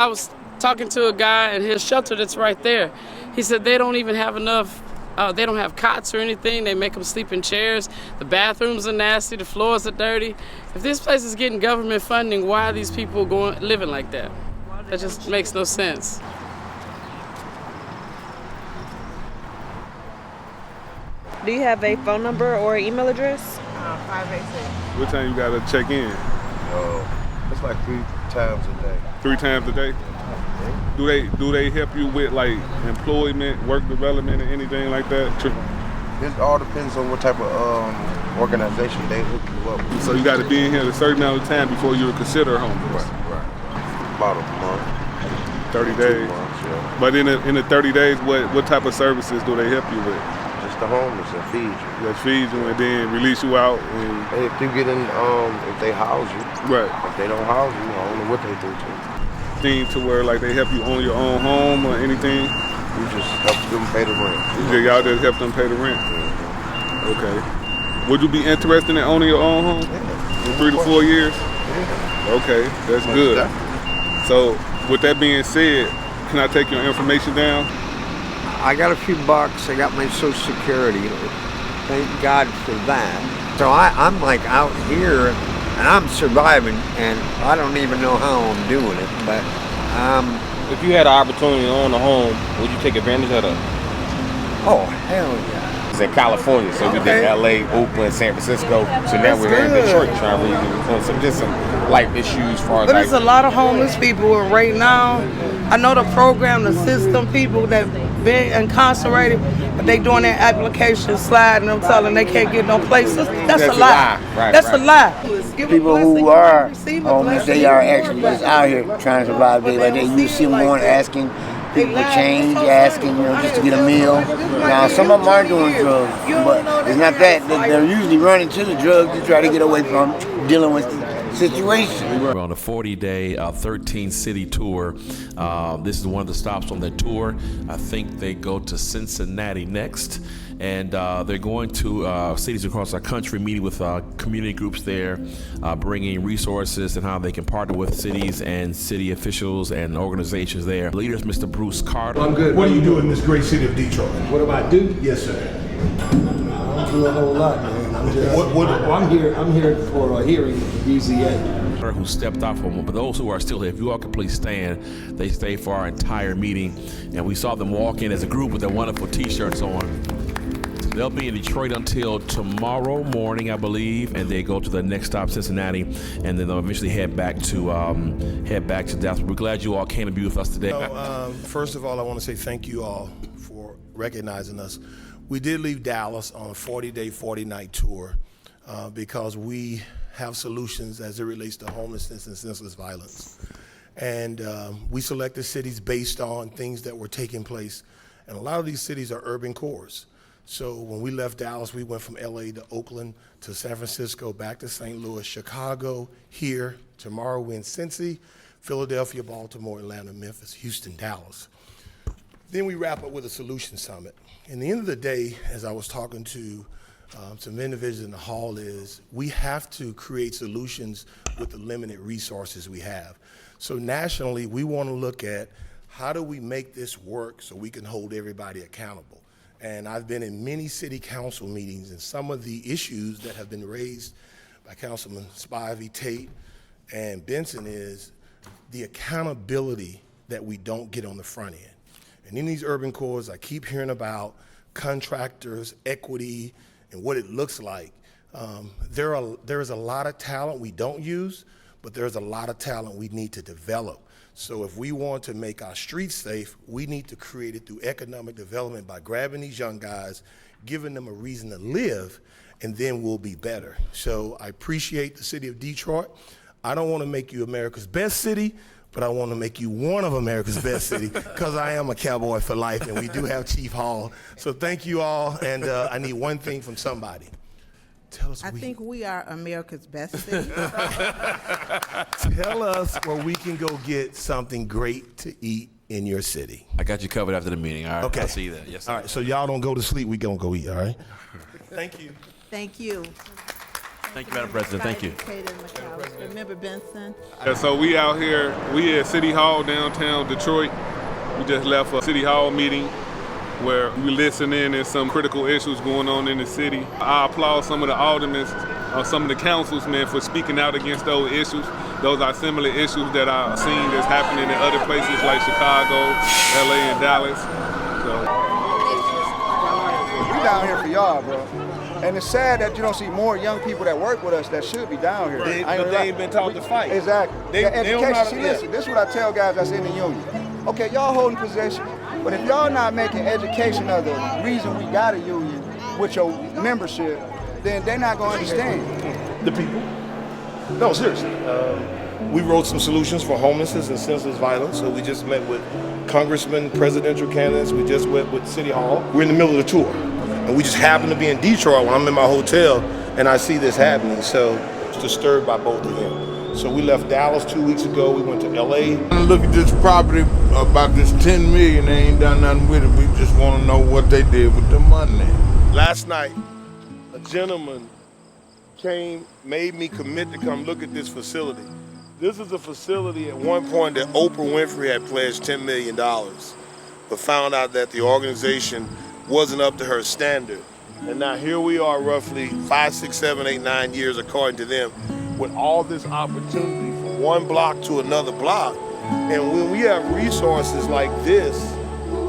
I was talking to a guy at his shelter that's right there. He said they don't even have enough, they don't have cots or anything. They make them sleep in chairs. The bathrooms are nasty, the floors are dirty. If this place is getting government funding, why are these people living like that? That just makes no sense. Do you have a phone number or email address? 586. What time you gotta check in? It's like 3 times a day. 3 times a day? Do they help you with like employment, work development, or anything like that? It all depends on what type of organization they hook you up with. So you got to be in here at a certain amount of time before you're considered homeless. Right. About a month. 30 days. 2 months, yeah. But in the 30 days, what type of services do they help you with? Just the homeless and feed you. Just feed you and then release you out. And Hey, if you get in, if they house you. Right. If they don't house you, I don't know what they do to you. Thing to where like they help you own your own home or anything? You just help them pay the rent. Y'all just help them pay the rent? Okay. Would you be interested in owning your own home? Yeah. In 3 to 4 years? Yeah. Okay, that's good. So with that being said, can I take your information down? I got a few bucks. I got my Social Security. Thank God for that. So I'm like out here and I'm surviving, and I don't even know how I'm doing it. But if you had an opportunity to own a home, would you take advantage of it? Oh, hell yeah. It's in California, so we did LA, Oakland, San Francisco. So now we're here in Detroit trying to redo some life issues as far as But there's a lot of homeless people, and right now, I know the program, the system, people that been incarcerated, but they doing their application sliding them, telling they can't get no places. That's a lie. That's a lie. People who are homeless, they are actually just out here trying to survive day by day. You see them going asking people for change, asking, just to get a meal. Now, some of them are doing drugs, but it's not that. They're usually running to the drugs to try to get away from dealing with the situation. We're on a 40-day, 13-city tour. This is one of the stops on the tour. I think they go to Cincinnati next. And they're going to cities across our country, meeting with community groups there, bringing resources and how they can partner with cities and city officials and organizations there. Leaders, Mr. Bruce Carter. I'm good. What do you do in this great city of Detroit? What do I do? Yes, sir. I don't do a whole lot, man. I'm here for a hearing with the BZA. Who stepped out for a moment, but those who are still here, if you all could please stand. They stayed for our entire meeting, and we saw them walk in as a group with their wonderful T-shirts on. They'll be in Detroit until tomorrow morning, I believe, and they go to the next stop, Cincinnati, and then they'll eventually head back to Dallas. We're glad you all came to be with us today. First of all, I want to say thank you all for recognizing us. We did leave Dallas on a 40-day, 40-night tour because we have solutions as it relates to homelessness and senseless violence. And we selected cities based on things that were taking place, and a lot of these cities are urban cores. So when we left Dallas, we went from LA to Oakland to San Francisco, back to St. Louis, Chicago, here. Tomorrow we're in Cincy, Philadelphia, Baltimore, Atlanta, Memphis, Houston, Dallas. Then we wrap up with a solution summit. And the end of the day, as I was talking to some individuals in the hall, is we have to create solutions with the limited resources we have. So nationally, we want to look at how do we make this work so we can hold everybody accountable. And I've been in many city council meetings, and some of the issues that have been raised by Councilman Spivey, Tate, and Benson is the accountability that we don't get on the front end. And in these urban cores, I keep hearing about contractors, equity, and what it looks like. There is a lot of talent we don't use, but there's a lot of talent we need to develop. So if we want to make our streets safe, we need to create it through economic development by grabbing these young guys, giving them a reason to live, and then we'll be better. So I appreciate the city of Detroit. I don't want to make you America's best city, but I want to make you one of America's best city because I am a cowboy for life, and we do have Chief Hall. So thank you all, and I need one thing from somebody. Tell us. I think we are America's best city. Tell us where we can go get something great to eat in your city. I got you covered after the meeting. All right. Okay. I'll see you then. Yes, sir. All right. So y'all don't go to sleep. We gonna go eat. All right. Thank you. Thank you. Thank you, Madam President. Thank you. Member Benson. Yeah, so we out here, we at City Hall downtown Detroit. We just left a City Hall meeting where we listen in on some critical issues going on in the city. I applaud some of the aldermen, some of the councilmen for speaking out against those issues. Those are similar issues that I've seen that's happening in other places like Chicago, LA, and Dallas. We down here for y'all, bro. And it's sad that you don't see more young people that work with us that should be down here. They ain't been taught to fight. Exactly. They education. See, listen, this is what I tell guys that's in the union. Okay, y'all holding possession, but if y'all not making education of the reason we got a union with your membership, then they're not going to understand. The people. No, seriously. We wrote some solutions for homelessness and senseless violence. So we just met with congressmen, presidential candidates. We just went with City Hall. We're in the middle of the tour. And we just happen to be in Detroit when I'm in my hotel and I see this happening. So it's disturbed by both of them. So we left Dallas 2 weeks ago. We went to LA. Look at this property about this $10 million. They ain't done nothing with it. We just want to know what they did with the money. Last night, a gentleman came, made me commit to come look at this facility. This is a facility at one point that Oprah Winfrey had pledged $10 million, but found out that the organization wasn't up to her standard. And now here we are roughly 5, 6, 7, 8, 9 years, according to them, with all this opportunity from one block to another block. And when we have resources like this,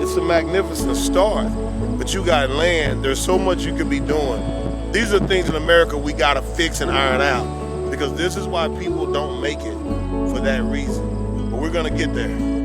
it's a magnificent start. But you got land, there's so much you could be doing. These are things in America we gotta fix and iron out, because this is why people don't make it, for that reason. But we're gonna get there.